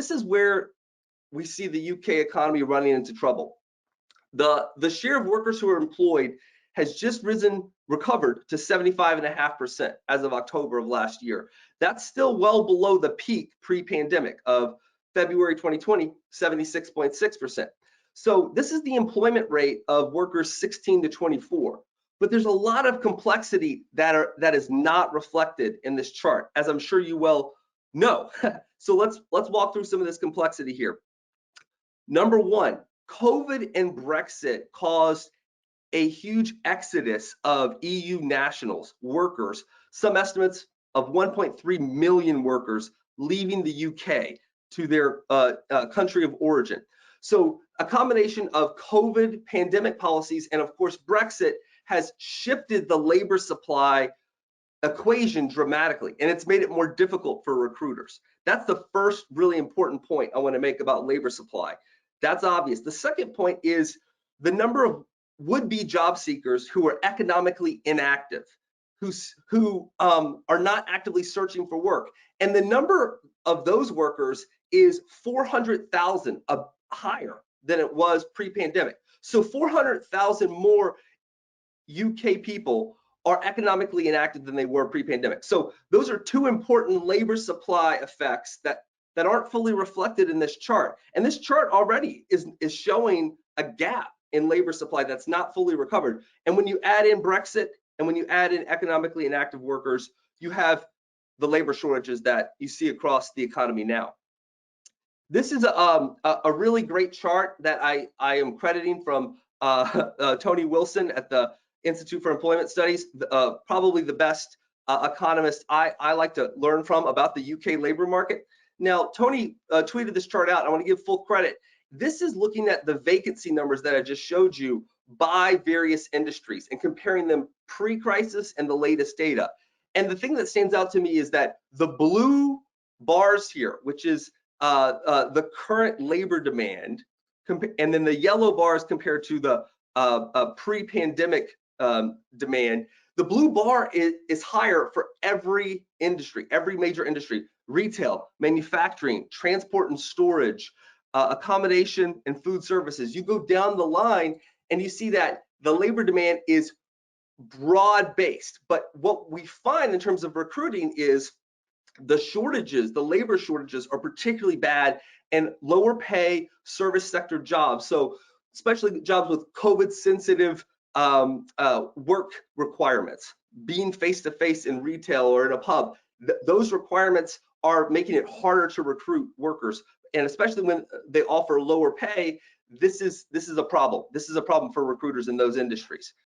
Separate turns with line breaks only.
this is where we see the UK economy running into trouble. The share of workers who are employed has just recovered to 75.5% as of October of last year. That's still well below the peak pre-pandemic of February 2020, 76.6%. So this is the employment rate of workers 16 to 24. But there's a lot of complexity that is not reflected in this chart, as I'm sure you well know. So let's walk through some of this complexity here. Number one, COVID and Brexit caused a huge exodus of EU nationals, workers, some estimates of 1.3 million workers leaving the UK to their country of origin. So a combination of COVID, pandemic policies, and of course Brexit has shifted the labor supply equation dramatically, and it's made it more difficult for recruiters. That's the first really important point I want to make about labor supply. That's obvious. The second point is the number of would-be job seekers who are economically inactive, who are not actively searching for work. And the number of those workers is 400,000 higher than it was pre-pandemic. So 400,000 more UK people are economically inactive than they were pre-pandemic. So those are two important labor supply effects that aren't fully reflected in this chart. And this chart already is showing a gap in labor supply that's not fully recovered. And when you add in Brexit and when you add in economically inactive workers, you have the labor shortages that you see across the economy now. This is a really great chart that I am crediting from Tony Wilson at the Institute for Employment Studies, probably the best economist I like to learn from about the UK labor market. Now, Tony tweeted this chart out. I want to give full credit. This is looking at the vacancy numbers that I just showed you by various industries and comparing them pre-crisis and the latest data. And the thing that stands out to me is that the blue bars here, which is the current labor demand, and then the yellow bars compared to the pre-pandemic demand, the blue bar is higher for every industry, every major industry: retail, manufacturing, transport and storage, accommodation and food services. You go down the line and you see that the labor demand is broad-based. But what we find in terms of recruiting is the shortages, the labor shortages, are particularly bad in lower pay service sector jobs. So especially jobs with COVID sensitive work requirements, being face-to-face in retail or in a pub. Those requirements are making it harder to recruit workers, and especially when they offer lower pay, this is a problem. This is a problem for recruiters in those industries.